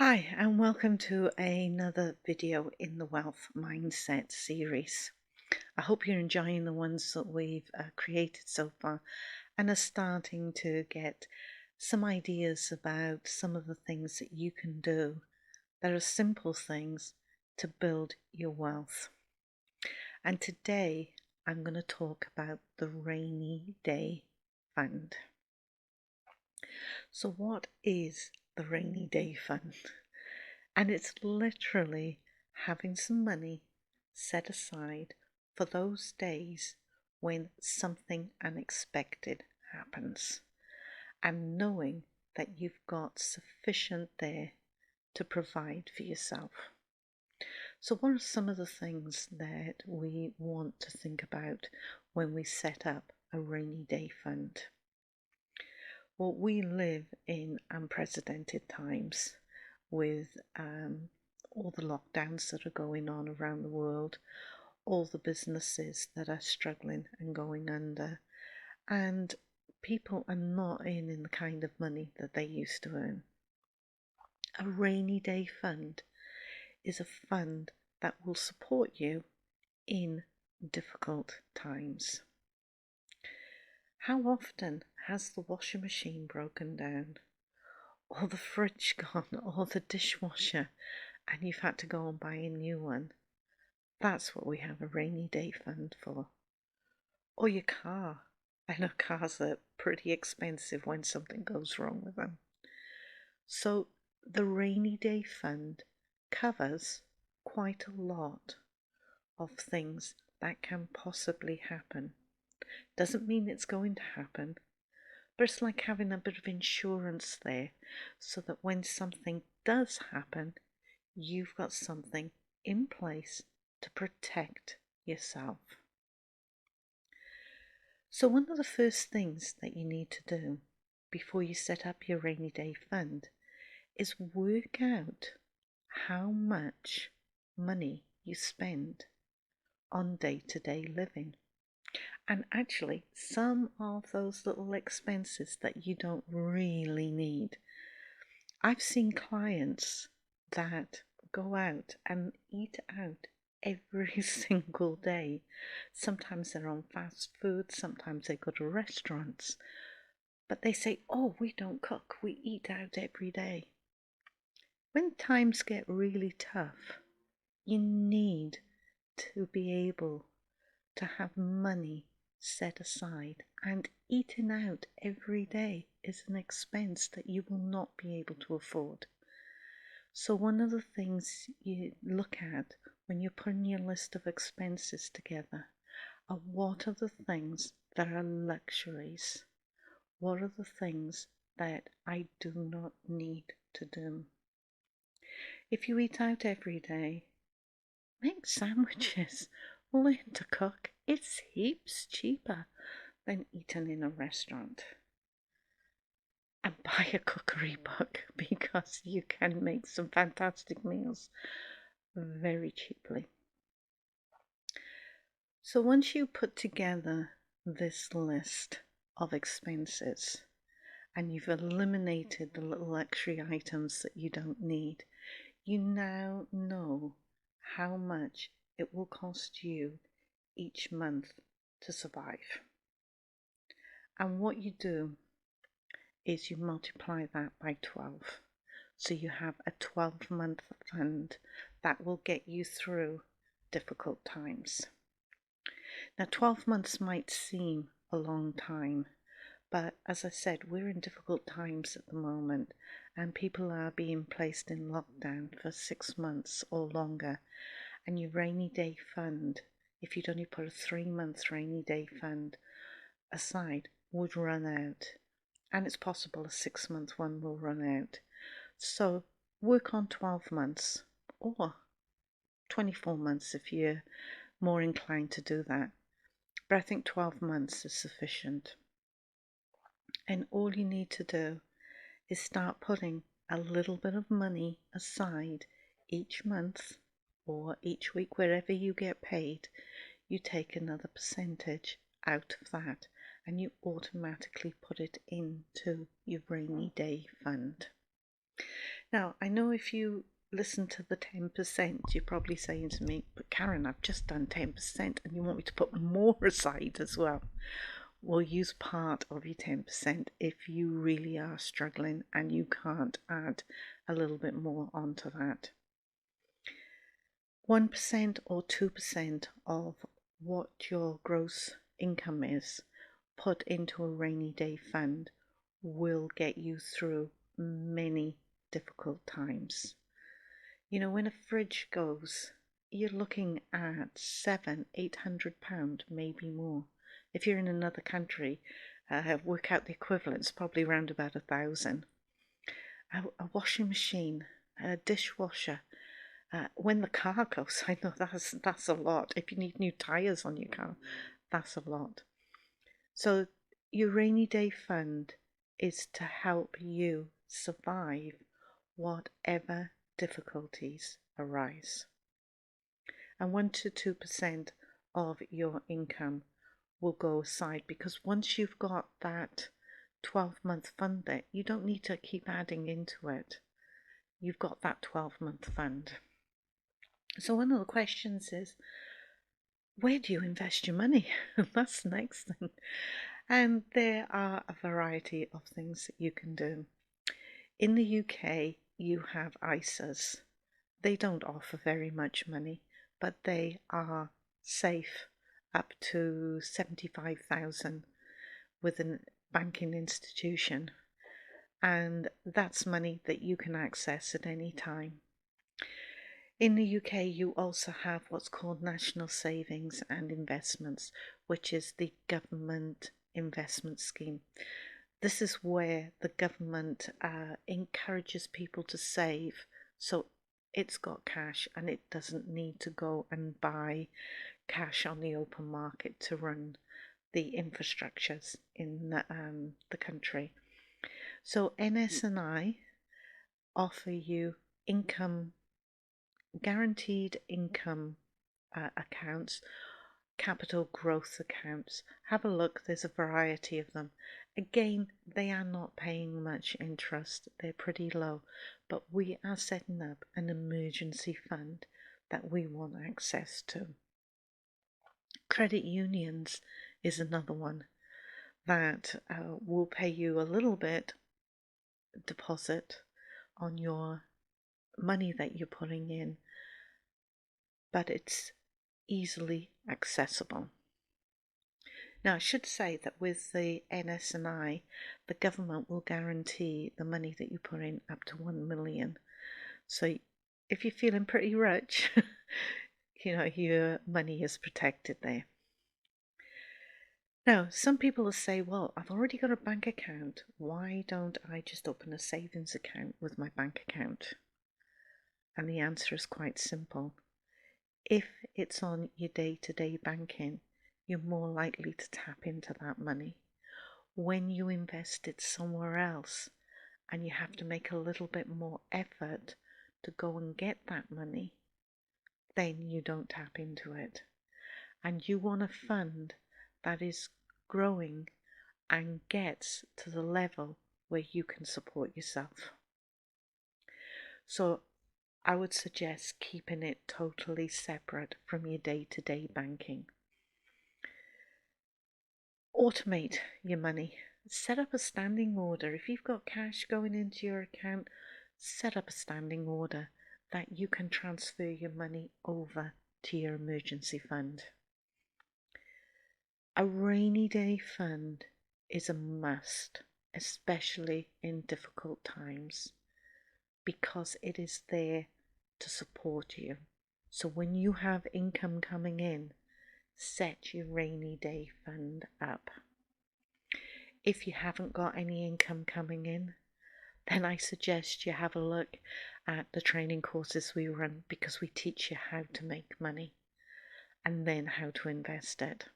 Hi, and welcome to another video in the Wealth Mindset series. I hope you're enjoying the ones that we've created so far and are starting to get some ideas about some of the things that you can do that are simple things to build your wealth. And today I'm going to talk about the rainy day fund. So, what is the rainy day fund? And it's literally having some money set aside for those days when something unexpected happens and knowing that you've got sufficient there to provide for yourself. So, what are some of the things that we want to think about when we set up a rainy day fund? Well, we live in unprecedented times with all the lockdowns that are going on around the world, all the businesses that are struggling and going under, and people are not earning the kind of money that they used to earn. A rainy day fund is a fund that will support you in difficult times. How often has the washing machine broken down, or the fridge gone, or the dishwasher, and you've had to go and buy a new one? That's what we have a rainy day fund for. Or your car. I know cars are pretty expensive when something goes wrong with them. So the rainy day fund covers quite a lot of things that can possibly happen. Doesn't mean it's going to happen, but it's like having a bit of insurance there so that when something does happen, you've got something in place to protect yourself. So one of the first things that you need to do before you set up your rainy day fund is work out how much money you spend on day-to-day living. And actually, some of those little expenses that you don't really need. I've seen clients that go out and eat out every single day. Sometimes they're on fast food, sometimes they go to restaurants. But they say, oh, we don't cook, we eat out every day. When times get really tough, you need to be able to have money set aside, and eating out every day is an expense that you will not be able to afford. So one of the things you look at when you're putting your list of expenses together are what are the things that are luxuries? What are the things that I do not need to do? If you eat out every day, make sandwiches, learn to cook. It's heaps cheaper than eating in a restaurant. And buy a cookery book because you can make some fantastic meals very cheaply. So once you put together this list of expenses and you've eliminated the little luxury items that you don't need, you now know how much it will cost you each month to survive. And what you do is you multiply that by 12. So you have a 12-month fund that will get you through difficult times. Now, 12 months might seem a long time, but as I said, we're in difficult times at the moment, and people are being placed in lockdown for 6 months or longer. And your rainy day fund, if you'd only put a 3-month rainy day fund aside, would run out. And it's possible a 6-month one will run out. So work on 12 months or 24 months if you're more inclined to do that. But I think 12 months is sufficient. And all you need to do is start putting a little bit of money aside each month or each week, wherever you get paid. You take another percentage out of that and you automatically put it into your rainy day fund. Now, I know if you listen to the 10%, you're probably saying to me, but Karen, I've just done 10% and you want me to put more aside as well. Well, use part of your 10% if you really are struggling and you can't add a little bit more onto that. 1% or 2% of what your gross income is put into a rainy day fund will get you through many difficult times. You know, when a fridge goes, you're looking at £700-800, maybe more. If you're in another country, work out the equivalent, it's probably around about 1,000. A washing machine, a dishwasher. When the car goes, I know that's a lot. If you need new tyres on your car, that's a lot. So your rainy day fund is to help you survive whatever difficulties arise. And 1 to 2% of your income will go aside, because once you've got that 12-month fund there, you don't need to keep adding into it. You've got that 12-month fund. So one of the questions is, where do you invest your money? That's the next thing. And there are a variety of things that you can do. In the UK, you have ISAs. They don't offer very much money, but they are safe up to 75,000 with a banking institution. And that's money that you can access at any time. In the UK, you also have what's called National Savings and Investments, which is the government investment scheme. This is where the government encourages people to save, so it's got cash and it doesn't need to go and buy cash on the open market to run the infrastructures in the country. So NS&I offer you guaranteed income accounts, capital growth accounts. Have a look, there's a variety of them. Again, they are not paying much interest, they're pretty low, but we are setting up an emergency fund that we want access to. Credit unions is another one that will pay you a little bit deposit on your money that you're putting in, but it's easily accessible. Now, I should say that with the NS&I, the government will guarantee the money that you put in up to 1 million. So if you're feeling pretty rich, you know, your money is protected there. Now, some people will say, well, I've already got a bank account. Why don't I just open a savings account with my bank account? And the answer is quite simple. If it's on your day-to-day banking, you're more likely to tap into that money. When you invest it somewhere else and you have to make a little bit more effort to go and get that money, then you don't tap into it. And you want a fund that is growing and gets to the level where you can support yourself. So I would suggest keeping it totally separate from your day-to-day banking. Automate your money. Set up a standing order. If you've got cash going into your account, set up a standing order that you can transfer your money over to your emergency fund. A rainy day fund is a must, especially in difficult times, because it is there to support you. So when you have income coming in, set your rainy day fund up. If you haven't got any income coming in, then I suggest you have a look at the training courses we run, because we teach you how to make money and then how to invest it.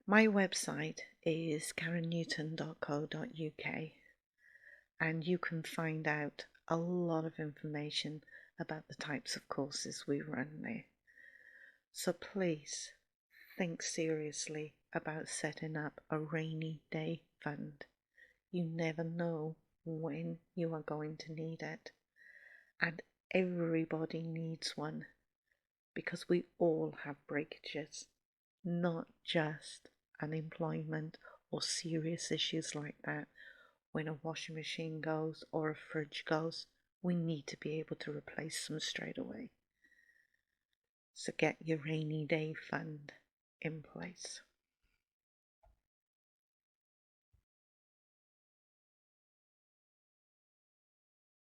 My website is karennewton.co.uk, and you can find out a lot of information about the types of courses we run there. So please think seriously about setting up a rainy day fund. You never know when you are going to need it. And everybody needs one because we all have breakages, not just unemployment or serious issues like that. When a washing machine goes or a fridge goes, we need to be able to replace them straight away. So get your rainy day fund in place.